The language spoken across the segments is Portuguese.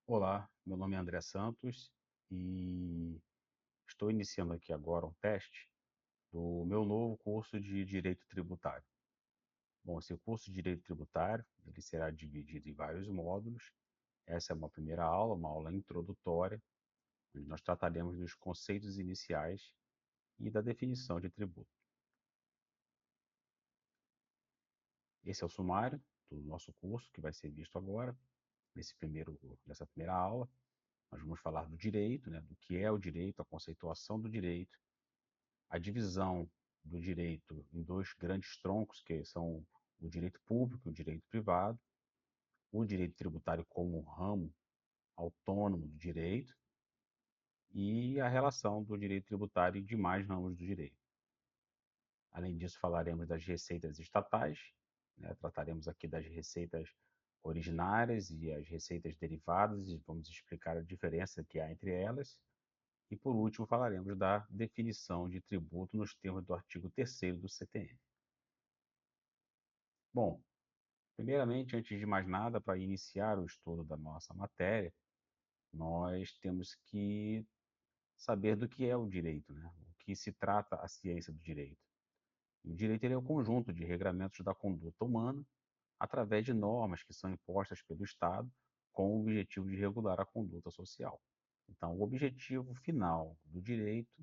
Olá, meu nome é André Santos e estou iniciando aqui agora um teste do meu novo curso de Direito Tributário. Bom, esse curso de Direito Tributário, ele será dividido em vários módulos. Essa é uma primeira aula, uma aula introdutória, onde nós trataremos dos conceitos iniciais e da definição de tributo. Esse é o sumário do nosso curso que vai ser visto agora, nessa primeira aula. Nós vamos falar do direito, né, do que é o direito, a conceituação do direito, a divisão do direito em dois grandes troncos, que são o direito público e o direito privado, o direito tributário como um ramo autônomo do direito e a relação do direito tributário e demais ramos do direito. Além disso, falaremos das receitas estatais, né? Trataremos aqui das receitas originárias e as receitas derivadas e vamos explicar a diferença que há entre elas. E, por último, falaremos da definição de tributo nos termos do artigo 3º do CTN. Bom, primeiramente, antes de mais nada, para iniciar o estudo da nossa matéria, nós temos que saber do que é o direito, né? O que se trata a ciência do direito. O direito ele é o conjunto de regramentos da conduta humana através de normas que são impostas pelo Estado com o objetivo de regular a conduta social. Então, o objetivo final do direito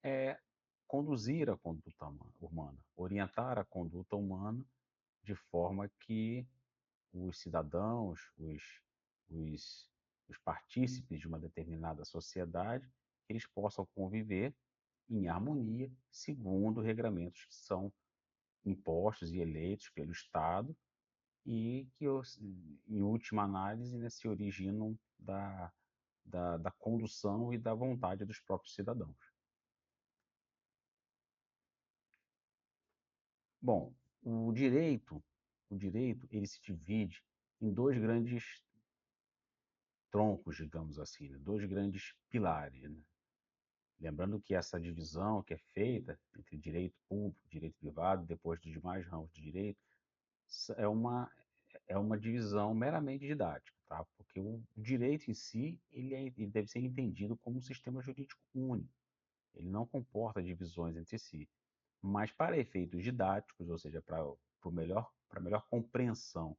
é conduzir a conduta humana, orientar a conduta humana de forma que os cidadãos, os, os partícipes de uma determinada sociedade, eles possam conviver em harmonia, segundo regramentos que são impostos e eleitos pelo Estado e que, em última análise, né, se originam da condução e da vontade dos próprios cidadãos. Bom, o direito, ele se divide em dois grandes troncos, digamos assim, né? Dois grandes pilares, né? Lembrando que essa divisão que é feita entre direito público, direito privado, depois dos demais ramos de direito, é uma, é uma divisão meramente didática, tá? Porque o direito em si, ele deve ser entendido como um sistema jurídico único. Ele não comporta divisões entre si. Mas para efeitos didáticos, ou seja, para melhor compreensão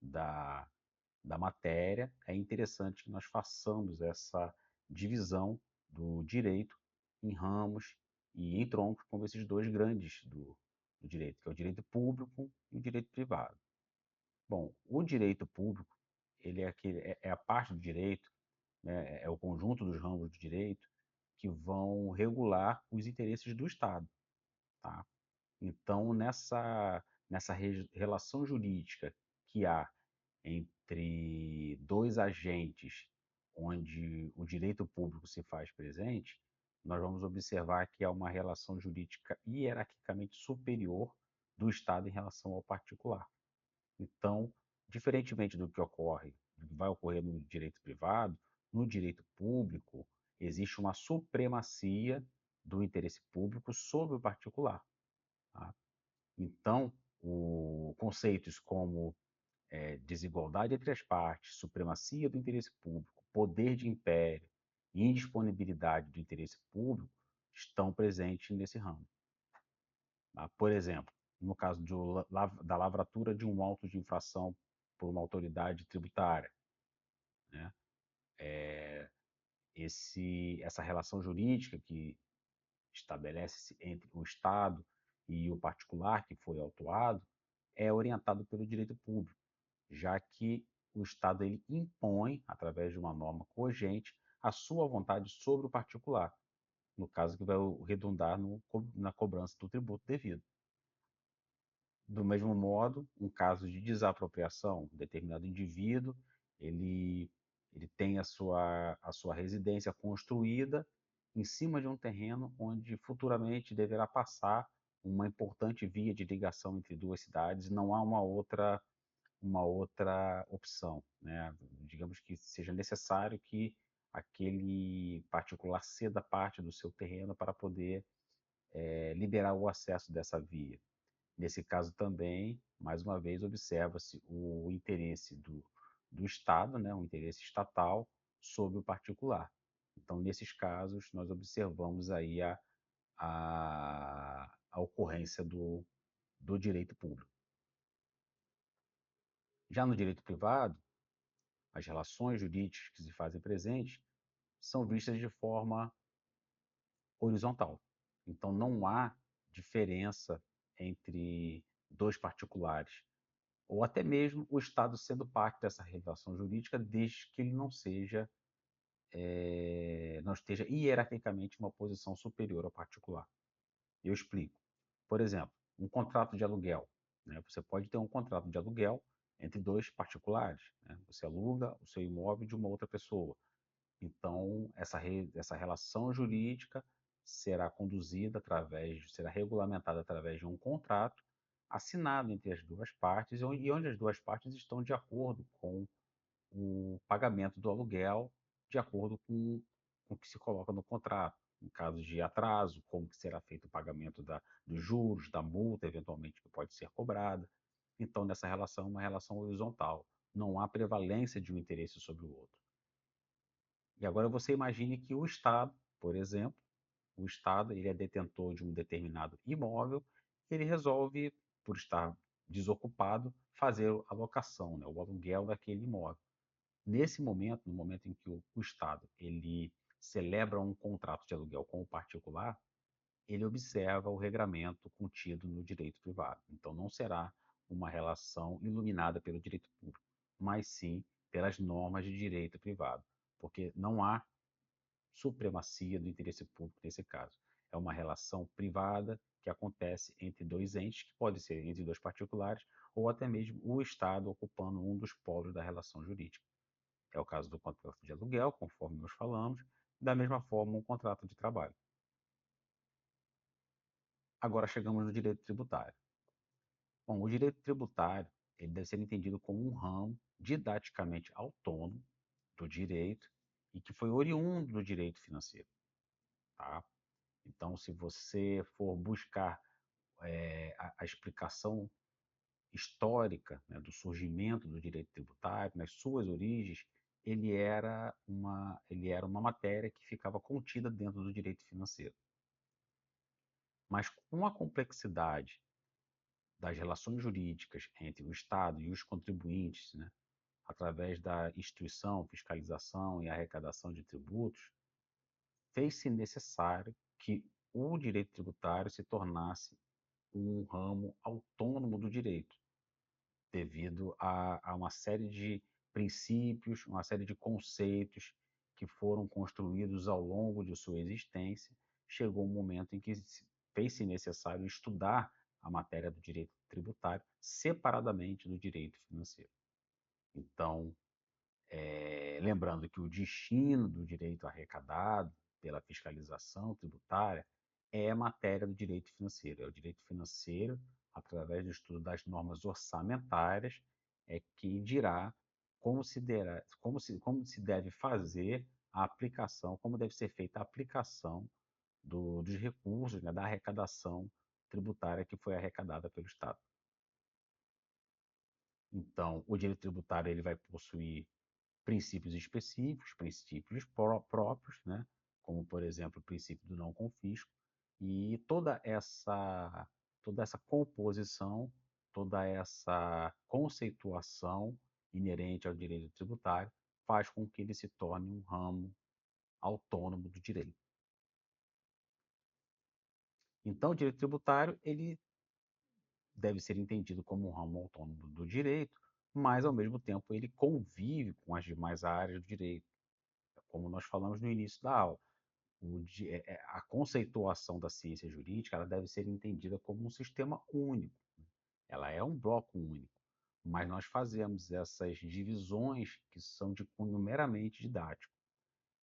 da, da matéria, é interessante que nós façamos essa divisão do direito em ramos e em troncos, como esses dois grandes do direito, que é o direito público e o direito privado. Bom, o direito público, é a parte do direito, né, é o conjunto dos ramos do direito que vão regular os interesses do Estado, tá? Então, nessa relação jurídica que há entre dois agentes, onde o direito público se faz presente, nós vamos observar que há uma relação jurídica hierarquicamente superior do Estado em relação ao particular. Então, diferentemente do que vai ocorrer no direito privado, no direito público existe uma supremacia do interesse público sobre o particular, tá? Então, conceitos como desigualdade entre as partes, supremacia do interesse público, poder de império e indisponibilidade do interesse público estão presentes nesse ramo, tá? Por exemplo, no caso da lavratura de um auto de infração por uma autoridade tributária, né? Essa relação jurídica que estabelece-se entre o Estado e o particular que foi autuado é orientado pelo direito público, já que o Estado ele impõe, através de uma norma cogente, a sua vontade sobre o particular, no caso que vai redundar na cobrança do tributo devido. Do mesmo modo, um caso de desapropriação, um determinado indivíduo, ele, ele tem a sua residência construída em cima de um terreno onde futuramente deverá passar uma importante via de ligação entre duas cidades, não há uma outra opção, né? Digamos que seja necessário que aquele particular ceda parte do seu terreno para poder liberar o acesso dessa via. Nesse caso também, mais uma vez, observa-se o interesse do Estado, né, um interesse estatal sobre o particular. Então, nesses casos, nós observamos aí a ocorrência do direito público. Já no direito privado, as relações jurídicas que se fazem presentes são vistas de forma horizontal. Então, não há diferença entre dois particulares, ou até mesmo o Estado sendo parte dessa relação jurídica, desde que ele não esteja hierarquicamente em uma posição superior ao particular. Eu explico. Por exemplo, um contrato de aluguel. Né? Você pode ter um contrato de aluguel entre dois particulares. Né? Você aluga o seu imóvel de uma outra pessoa. Então, essa relação jurídica será conduzida será regulamentada através de um contrato assinado entre as duas partes e onde as duas partes estão de acordo com o pagamento do aluguel, de acordo com o que se coloca no contrato. Em caso de atraso, como que será feito o pagamento dos juros, da multa, eventualmente, que pode ser cobrada. Então, nessa relação, é uma relação horizontal. Não há prevalência de um interesse sobre o outro. E agora você imagine que o Estado, por exemplo, o Estado ele é detentor de um determinado imóvel, ele resolve, por estar desocupado, fazer a locação, né, o aluguel daquele imóvel. Nesse momento, no momento em que o Estado ele celebra um contrato de aluguel com o particular, ele observa o regramento contido no direito privado. Então, não será uma relação iluminada pelo direito público, mas sim pelas normas de direito privado, porque não há supremacia do interesse público nesse caso. É uma relação privada que acontece entre dois entes, que pode ser entre dois particulares, ou até mesmo o Estado ocupando um dos polos da relação jurídica. É o caso do contrato de aluguel, conforme nós falamos, da mesma forma um contrato de trabalho. Agora chegamos no direito tributário. Bom, o direito tributário ele deve ser entendido como um ramo didaticamente autônomo do direito e que foi oriundo do direito financeiro. Tá? Então, se você for buscar a explicação histórica, né, do surgimento do direito tributário, nas suas origens, ele era uma matéria que ficava contida dentro do direito financeiro. Mas com a complexidade das relações jurídicas entre o Estado e os contribuintes, né, através da instituição, fiscalização e arrecadação de tributos, fez-se necessário que o direito tributário se tornasse um ramo autônomo do direito, devido a uma série de princípios, uma série de conceitos que foram construídos ao longo de sua existência. Chegou um momento em que fez-se necessário estudar a matéria do direito tributário separadamente do direito financeiro. Então, lembrando que o destino do direito arrecadado pela fiscalização tributária é matéria do direito financeiro. É o direito financeiro, através do estudo das normas orçamentárias, que dirá como se deve fazer a aplicação, como deve ser feita a aplicação dos recursos, né, da arrecadação tributária que foi arrecadada pelo Estado. Então, o direito tributário ele vai possuir princípios específicos, princípios próprios, né? Como, por exemplo, o princípio do não confisco, e toda essa composição, toda essa conceituação inerente ao direito tributário faz com que ele se torne um ramo autônomo do direito. Então, o direito tributário ele deve ser entendido como um ramo autônomo do direito, mas, ao mesmo tempo, ele convive com as demais áreas do direito, como nós falamos no início da aula. A conceituação da ciência jurídica ela deve ser entendida como um sistema único. Ela é um bloco único, mas nós fazemos essas divisões que são de cunho meramente didático.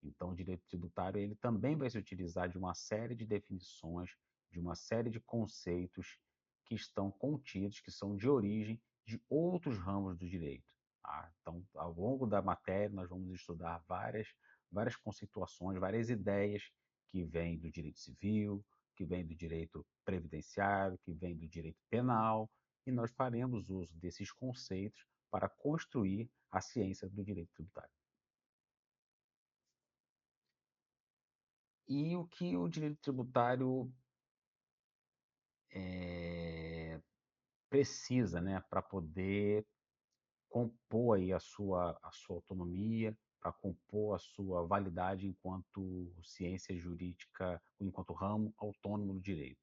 Então, o direito tributário ele também vai se utilizar de uma série de definições, de uma série de conceitos que estão contidos, que são de origem de outros ramos do direito. Tá? Então, ao longo da matéria, nós vamos estudar várias conceituações, várias ideias que vêm do direito civil, que vêm do direito previdenciário, que vêm do direito penal, e nós faremos uso desses conceitos para construir a ciência do direito tributário. E o que o direito tributário precisa, né, para poder compor aí a sua autonomia, para compor a sua validade enquanto ciência jurídica, enquanto ramo autônomo do direito?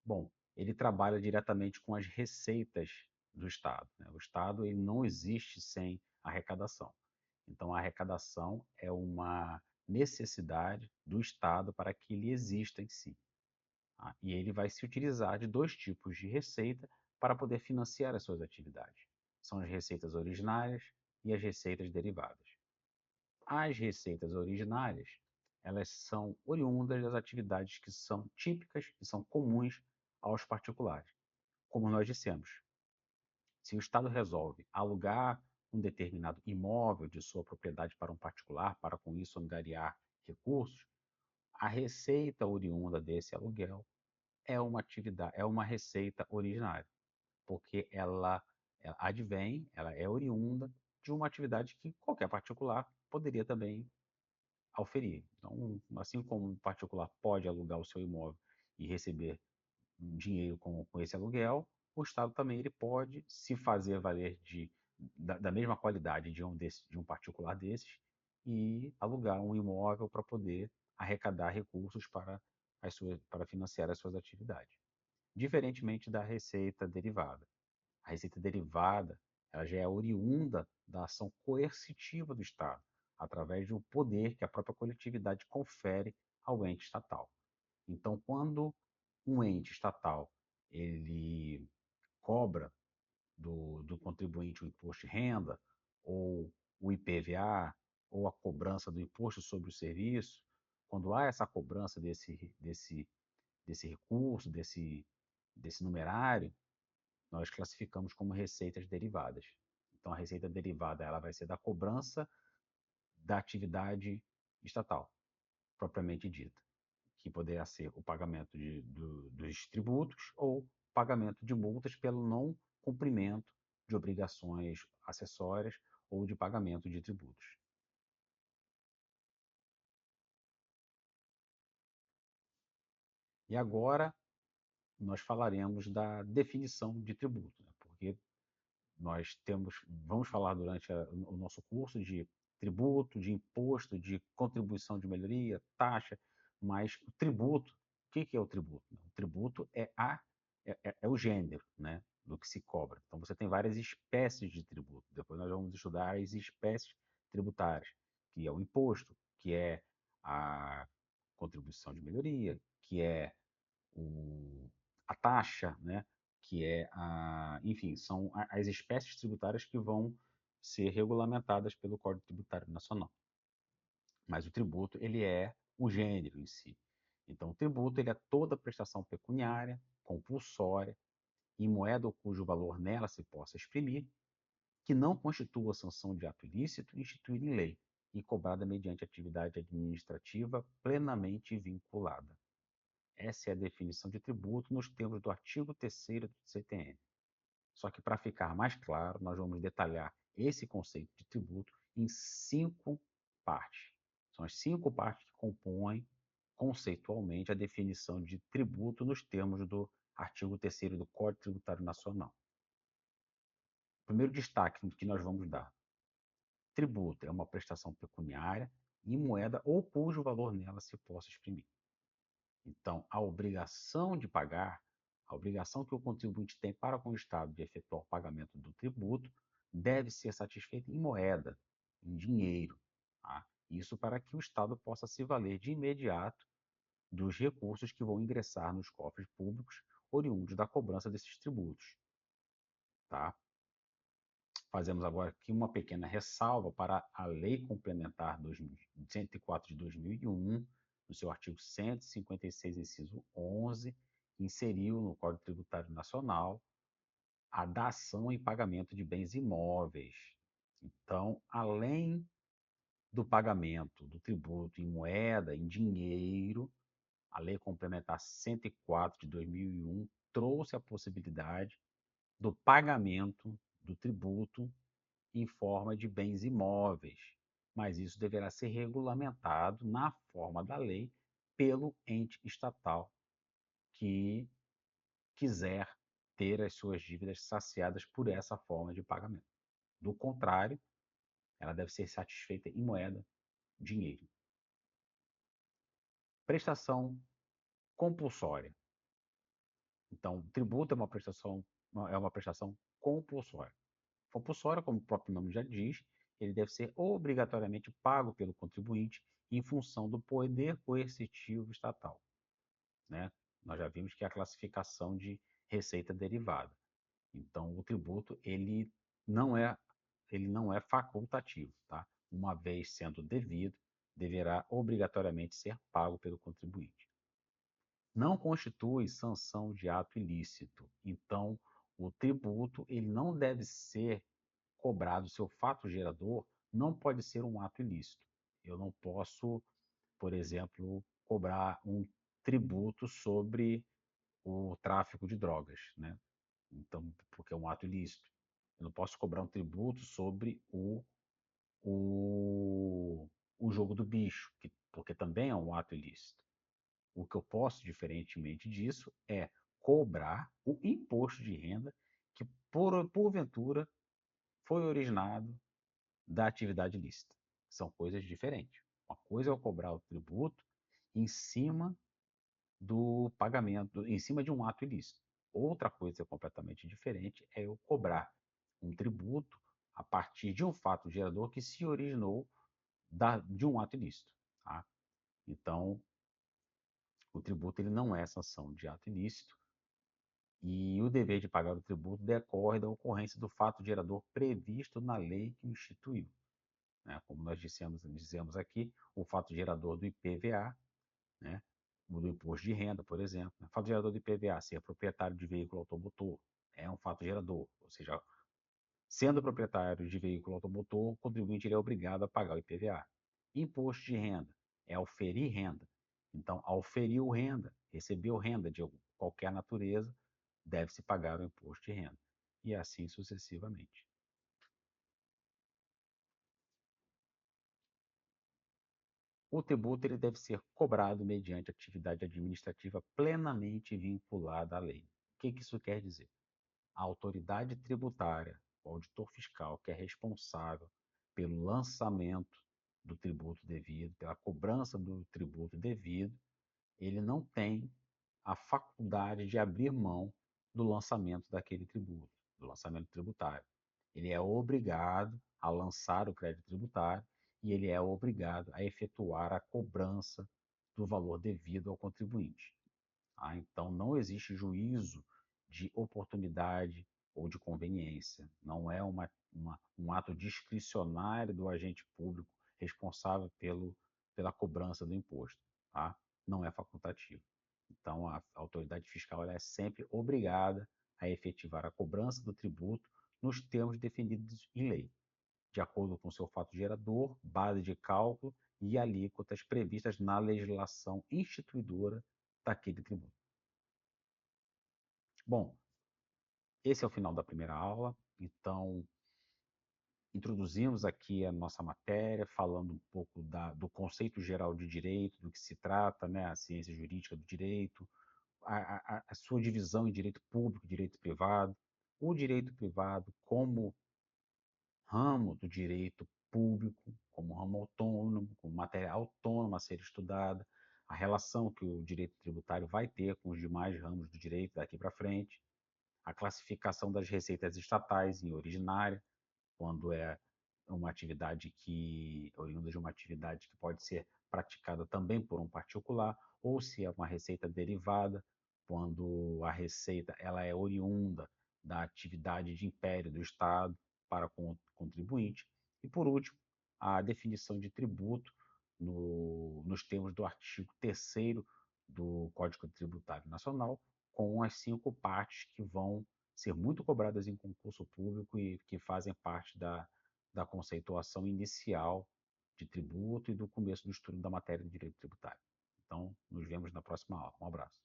Bom, ele trabalha diretamente com as receitas do Estado, né? O Estado ele não existe sem arrecadação. Então, a arrecadação é uma necessidade do Estado para que ele exista em si. Tá? E ele vai se utilizar de dois tipos de receita para poder financiar as suas atividades. São as receitas originárias e as receitas derivadas. As receitas originárias, elas são oriundas das atividades que são típicas, que são comuns aos particulares. Como nós dissemos, se o Estado resolve alugar um determinado imóvel de sua propriedade para um particular, para com isso angariar recursos, a receita oriunda desse aluguel é uma atividade, é uma receita originária, porque ela advém, ela é oriunda de uma atividade que qualquer particular poderia também auferir. Então, assim como um particular pode alugar o seu imóvel e receber dinheiro com esse aluguel, o Estado também ele pode se fazer valer da mesma qualidade de um particular desses e alugar um imóvel para poder arrecadar recursos para financiar as suas atividades. Diferentemente da receita derivada. A receita derivada ela já é oriunda da ação coercitiva do Estado, através de um poder que a própria coletividade confere ao ente estatal. Então, quando um ente estatal ele cobra do contribuinte o imposto de renda, ou o IPVA, ou a cobrança do imposto sobre o serviço, quando há essa cobrança desse recurso, desse numerário, nós classificamos como receitas derivadas. Então, a receita derivada ela vai ser da cobrança da atividade estatal, propriamente dita, que poderá ser o pagamento dos tributos ou pagamento de multas pelo não cumprimento de obrigações acessórias ou de pagamento de tributos. E agora nós falaremos da definição de tributo, né? Porque vamos falar durante o nosso curso de tributo, de imposto, de contribuição de melhoria, taxa, mas o tributo, o que é o tributo? O tributo é o gênero, né, do que se cobra. Então você tem várias espécies de tributo. Depois nós vamos estudar as espécies tributárias, que é o imposto, que é a contribuição de melhoria, que é a taxa, né? Que é enfim, são as espécies tributárias que vão ser regulamentadas pelo Código Tributário Nacional. Mas o tributo, ele é o gênero em si. Então, o tributo, ele é toda prestação pecuniária, compulsória, em moeda ou cujo valor nela se possa exprimir, que não constitua sanção de ato ilícito instituído em lei e cobrada mediante atividade administrativa plenamente vinculada. Essa é a definição de tributo nos termos do artigo 3º do CTN. Só que para ficar mais claro, nós vamos detalhar esse conceito de tributo em 5 partes. São as 5 partes que compõem conceitualmente a definição de tributo nos termos do artigo 3º do Código Tributário Nacional. O primeiro destaque que nós vamos dar: tributo é uma prestação pecuniária em moeda ou cujo valor nela se possa exprimir. Então, a obrigação de pagar, a obrigação que o contribuinte tem para com o Estado de efetuar o pagamento do tributo, deve ser satisfeita em moeda, em dinheiro. Tá? Isso para que o Estado possa se valer de imediato dos recursos que vão ingressar nos cofres públicos oriundos da cobrança desses tributos. Tá? Fazemos agora aqui uma pequena ressalva para a Lei Complementar 104 de 2001, no seu artigo 156, inciso 11, inseriu no Código Tributário Nacional a dação em pagamento de bens imóveis. Então, além do pagamento do tributo em moeda, em dinheiro, a Lei Complementar 104 de 2001 trouxe a possibilidade do pagamento do tributo em forma de bens imóveis, mas isso deverá ser regulamentado na forma da lei pelo ente estatal que quiser ter as suas dívidas saciadas por essa forma de pagamento. Do contrário, ela deve ser satisfeita em moeda, dinheiro. Prestação compulsória. Então, o tributo é uma prestação compulsória. Compulsória, como o próprio nome já diz, ele deve ser obrigatoriamente pago pelo contribuinte em função do poder coercitivo estatal, né? Nós já vimos que é a classificação de receita derivada. Então, o tributo não é ele não é facultativo, tá? Uma vez sendo devido, deverá obrigatoriamente ser pago pelo contribuinte. Não constitui sanção de ato ilícito. Então, o tributo ele não deve ser cobrado, seu fato gerador não pode ser um ato ilícito. Eu não posso, por exemplo, cobrar um tributo sobre o tráfico de drogas, né? Então, porque é um ato ilícito. Eu não posso cobrar um tributo sobre o, o jogo do bicho, porque também é um ato ilícito. O que eu posso, diferentemente disso, é cobrar o imposto de renda que, porventura, foi originado da atividade ilícita. São coisas diferentes. Uma coisa é eu cobrar o tributo em cima do pagamento, em cima de um ato ilícito. Outra coisa completamente diferente é eu cobrar um tributo a partir de um fato gerador que se originou de um ato ilícito. Tá? Então, o tributo ele não é sanção de ato ilícito e o dever de pagar o tributo decorre da ocorrência do fato gerador previsto na lei que o instituiu. Né? Como nós dizemos aqui, o fato gerador do IPVA, né? Do imposto de renda, por exemplo. O fato gerador do IPVA, ser proprietário de veículo automotor, é um fato gerador, ou seja, sendo proprietário de veículo automotor, o contribuinte é obrigado a pagar o IPVA. Imposto de renda é auferir renda. Então, auferiu renda, recebeu renda de qualquer natureza, deve-se pagar o imposto de renda. E assim sucessivamente. O tributo ele deve ser cobrado mediante atividade administrativa plenamente vinculada à lei. O que isso quer dizer? A autoridade tributária, o auditor fiscal, que é responsável pelo lançamento do tributo devido, pela cobrança do tributo devido, ele não tem a faculdade de abrir mão do lançamento daquele tributo, do lançamento tributário. Ele é obrigado a lançar o crédito tributário e ele é obrigado a efetuar a cobrança do valor devido ao contribuinte. Tá? Então, não existe juízo de oportunidade ou de conveniência. Não é um ato discricionário do agente público responsável pela cobrança do imposto. Tá? Não é facultativo. Então, a autoridade fiscal ela é sempre obrigada a efetivar a cobrança do tributo nos termos definidos em lei, de acordo com seu fato gerador, base de cálculo e alíquotas previstas na legislação instituidora daquele tributo. Bom, esse é o final da primeira aula, então introduzimos aqui a nossa matéria, falando um pouco do conceito geral de direito, do que se trata, né, a ciência jurídica do direito, a sua divisão em direito público e direito privado, o direito privado como ramo do direito público, como ramo autônomo, como matéria autônoma a ser estudada, a relação que o direito tributário vai ter com os demais ramos do direito daqui para frente, a classificação das receitas estatais em originária, quando é uma atividade oriunda de uma atividade que pode ser praticada também por um particular, ou se é uma receita derivada, quando a receita ela é oriunda da atividade de império do Estado para com o contribuinte. E, por último, a definição de tributo nos termos do artigo 3º do Código Tributário Nacional, com as 5 partes que vão ser muito cobradas em concurso público e que fazem parte da conceituação inicial de tributo e do começo do estudo da matéria de direito tributário. Então, nos vemos na próxima aula. Um abraço.